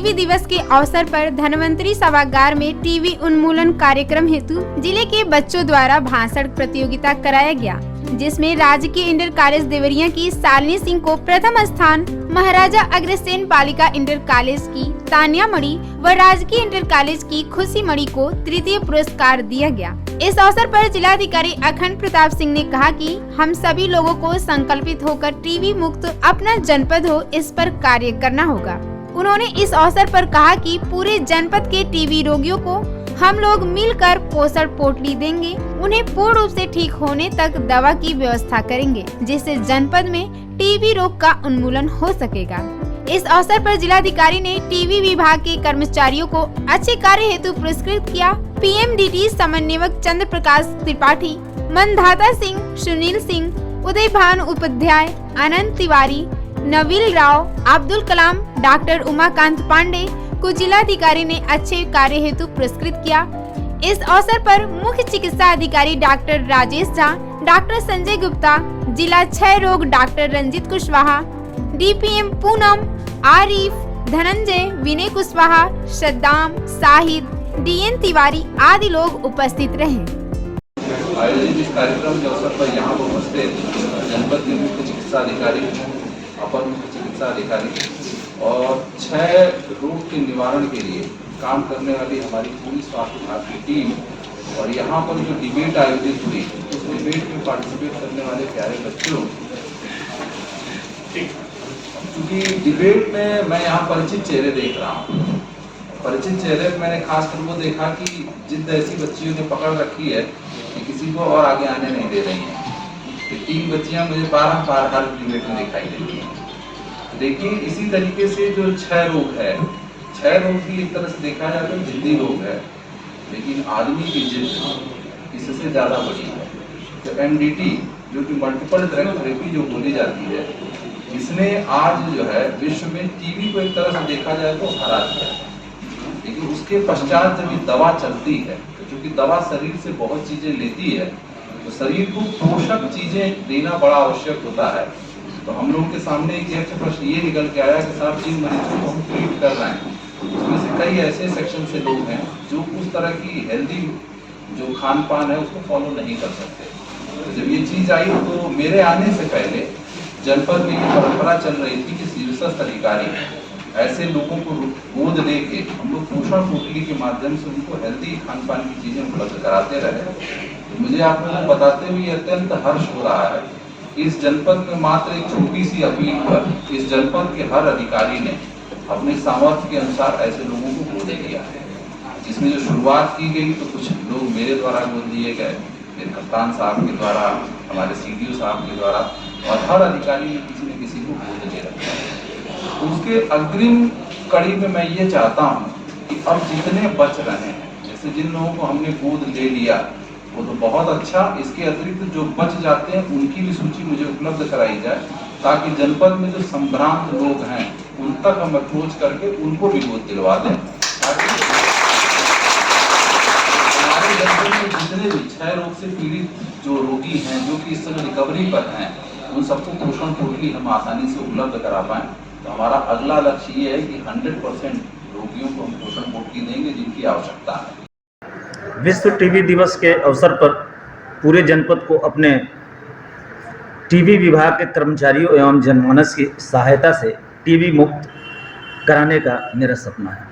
TB दिवस के अवसर पर धन्वंतरी सभागार में टीबी उन्मूलन कार्यक्रम हेतु जिले के बच्चों द्वारा भाषण प्रतियोगिता कराया गया, जिसमें राजकीय इंटर कॉलेज देवरिया की शालिनी सिंह को प्रथम स्थान, महाराजा अग्रसेन बालिका इंटर कॉलेज की तानिया मणि व राजकीय इंटर कॉलेज की खुशी मणि को तृतीय पुरस्कार दिया गया। इस अवसर पर जिलाधिकारी अखंड प्रताप सिंह ने कहा कि हम सभी लोगों को संकल्पित होकर टीबी मुक्त अपना जनपद हो, इस पर कार्य करना होगा। उन्होंने इस अवसर पर कहा कि पूरे जनपद के टीबी रोगियों को हम लोग मिलकर पोषण पोटली देंगे, उन्हें पूर्ण रूप से ठीक होने तक दवा की व्यवस्था करेंगे, जिससे जनपद में टीबी रोग का उन्मूलन हो सकेगा। इस अवसर पर जिलाधिकारी ने टीबी विभाग के कर्मचारियों को अच्छे कार्य हेतु पुरस्कृत किया। पीएमडीटी समन्वयक चंद्र प्रकाश त्रिपाठी, मनधाता सिंह, सुनील सिंह, उदय भानु उपाध्याय, अनंत तिवारी, नवील राव, अब्दुल कलाम, डॉक्टर उमाकांत पांडे को जिलाधिकारी ने अच्छे कार्य हेतु पुरस्कृत किया। इस अवसर पर मुख्य चिकित्सा अधिकारी डॉक्टर राजेश झा, डॉक्टर संजय गुप्ता, जिला क्षय रोग डॉक्टर रंजित कुशवाहा, डीपीएम पूनम, आरिफ, धनंजय, विनय कुशवाहा, सद्दाम, शाहिद, डीएन तिवारी आदि लोग उपस्थित रहे। आयोजित इस कार्यक्रम के अवसर पर यहाँ उपस्थित जनपद के मुख्य चिकित्सा अधिकारी, अपर मुख्य चिकित्सा अधिकारी और 6 रोग के निवारण के लिए काम करने वाली हमारी पूरी स्वास्थ्य विभाग की टीम और यहाँ पर जो डिबेट आयोजित हुई उस डिबेट में पार्टिसिपेट करने वाले प्यारे बच्चों, क्योंकि डिबेट में मैं यहाँ परिचित चेहरे देख रहा हूँ। परिचित चेहरे में मैंने खास कर वो देखा कि जिद्द ऐसी बच्चियों ने पकड़ रखी है कि किसी को और आगे आने नहीं दे रही हैं। कि 3 बच्चियाँ मुझे बार हर डिबेट में दिखाई देती हैं। देखिए इसी तरीके से जो क्षय रोग है, क्षय रोग भी एक तरह से देखा जाए तो जिद्दी रोग है, लेकिन आदमी की जिद इससे ज़्यादा बड़ी है। तो एमडीटी जो कि मल्टीपल ड्रग थेरेपी जो बोली जाती है, इसने आज जो है विश्व में टीबी को एक तरह से देखा जाए तो हरा दिया। लेकिन उसके पश्चात जब ये दवा चलती है, तो चूँकि दवा शरीर से बहुत चीज़ें लेती है, तो शरीर को पोषक चीज़ें देना बड़ा आवश्यक होता है। तो हम लोगों के सामने एक ऐसा प्रश्न ये निकल के आया कि साहब जिन मरीजों को हम ट्रीट कर रहे हैं उसमें से कई ऐसे सेक्शन से लोग हैं जो उस तरह की हेल्दी जो खान पान है उसको फॉलो नहीं कर सकते। तो जब ये चीज़ आई तो मेरे आने से पहले जनपद में ये परंपरा चल रही थी कि शीर्षस्थ अधिकारी ऐसे लोगों को गोद दे के हम लोग पोषण पोटली के माध्यम से उनको हेल्दी खान पान की चीज़ें उपलब्ध कराते रहे। तो मुझे आप लोगों को बताते हुए अत्यंत हर्ष हो रहा है। इस जनपद में मात्र एक छोटी सी अपील पर इस जनपद के हर अधिकारी ने अपने सामर्थ्य के अनुसार ऐसे लोगों को गोद दिया है। जिसमें जो शुरुआत की गई तो कुछ लोग मेरे द्वारा गोद दिए गए, मेरे कप्तान साहब के द्वारा, हमारे सीडीओ साहब के द्वारा, और हर अधिकारी ने किसी न किसी को गोद दे रखा है। तो उसके अग्रिम कड़ी में मैं ये चाहता हूँ कि अब जितने बच रहे हैं, जैसे जिन लोगों को हमने गोद ले लिया वो तो बहुत अच्छा, इसके अतिरिक्त जो बच जाते हैं उनकी भी सूची मुझे उपलब्ध कराई जाए, ताकि जनपद में जो संभ्रांत लोग हैं उन तक हम अप्रोच करके उनको भी गोद दिलवा दें, ताकि हमारे जनपद में जितने भी क्षय रोग से पीड़ित जो रोगी हैं, जो कि इस समय रिकवरी पर हैं, उन सबको पोषण पोटली हम आसानी से उपलब्ध करा पाएँ। तो हमारा अगला लक्ष्य ये है कि 100% रोगियों को हम पोषण पोटली देंगे जिनकी आवश्यकता है। विश्व टीबी दिवस के अवसर पर पूरे जनपद को अपने टीबी विभाग के कर्मचारियों एवं जनमानस की सहायता से टीबी मुक्त कराने का मेरा सपना है।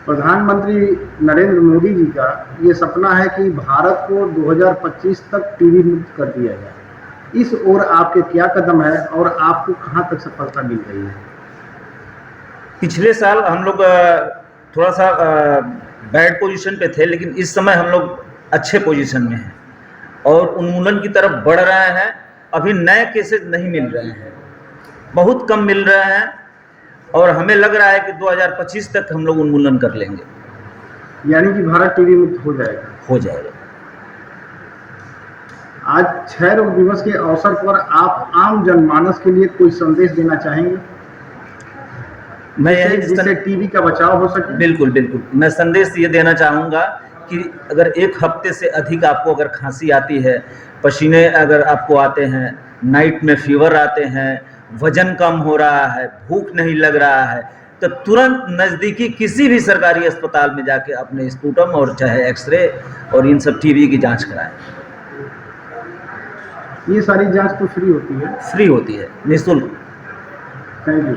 प्रधानमंत्री नरेंद्र मोदी जी का ये सपना है कि भारत को 2025 तक टीबी मुक्त कर दिया जाए। इस ओर आपके क्या कदम है और आपको कहां तक सफलता मिल रही है? पिछले साल हम लोग थोड़ा सा बैड पोजीशन पे थे, लेकिन इस समय हम लोग अच्छे पोजीशन में हैं और उन्मूलन की तरफ बढ़ रहे हैं। अभी नए केसेस नहीं मिल रहे हैं, बहुत कम मिल रहे हैं और हमें लग रहा है कि 2025 तक हम लोग उन्मूलन कर लेंगे। यानी कि भारत टीबी मुक्त हो जाएगा? हो जाएगा। आज क्षय रोग दिवस के अवसर पर आप आम जनमानस के लिए कोई संदेश देना चाहेंगे? मैं यही जिससे टीबी का बचाव हो सके? बिल्कुल बिल्कुल, मैं संदेश ये देना चाहूँगा कि अगर 1 हफ्ते से अधिक आपको अगर खांसी आती है, पसीने अगर आपको आते हैं, नाइट में फीवर आते हैं, वजन कम हो रहा है, भूख नहीं लग रहा है, तो तुरंत नज़दीकी किसी भी सरकारी अस्पताल में जाके अपने स्पूटम और चाहे एक्सरे और इन सब टीबी की जांच कराएं। ये सारी जांच तो फ्री होती है? फ्री होती है, निःशुल्क। Thank you.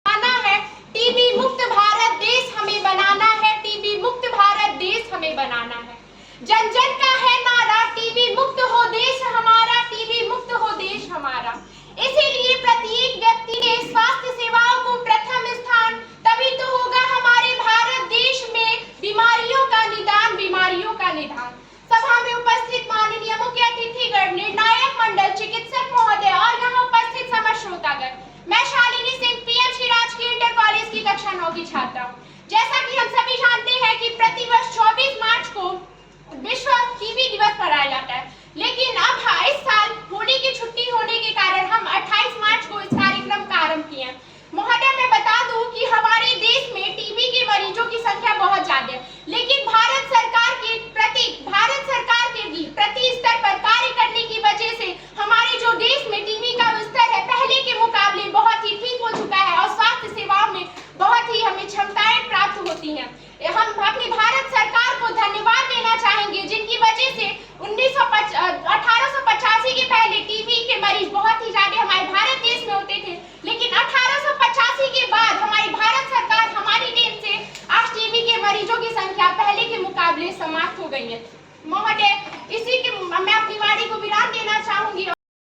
बनाना है टीबी मुक्त भारत देश हमें बनाना है, टीबी मुक्त भारत देश हमें बनाना है। जन जन का है नारा टीबी मुक्त हो देश हमारा, टीबी मुक्त हो देश हमारा। इसीलिए प्रत्येक व्यक्ति ने स्वास्थ्य सेवाओं को प्रथम स्थान, तभी तो होगा हमारे भारत देश में बीमारियों का निदान, बीमारियों का निदान। सभा में उपस्थित माननीय मुख्य अतिथिगण, निर्णायक मंडल, चिकित्सक महोदय और यहाँ उपस्थित समस्त श्रोतागण, मैं शालिनी सिंह पीएमसी राजकीय इंटर कॉलेज की कक्षा 9 की छात्रा हूँ। जैसा कि हम सभी जानते हैं कि प्रतिवर्ष 24 मार्च को विश्व टीबी दिवस मनाया जाता है, लेकिन अब इस साल होली की छुट्टी होने के कारण हम 28 मार्च को इस कार्यक्रम का आरंभ किए हैं। महोदय, मैं बता दूं कि हमारे देश में टीबी के मरीजों की संख्या बहुत ज्यादा है, लेकिन भारत सरकार के प्रति स्तर पर कार्य करने की वजह से हमारे जो देश में टीबी का स्तर है पहले के मुकाबले बहुत ही ठीक हो चुका है और स्वास्थ्य सेवाओं में बहुत ही हमें क्षमताएं प्राप्त होती हैं।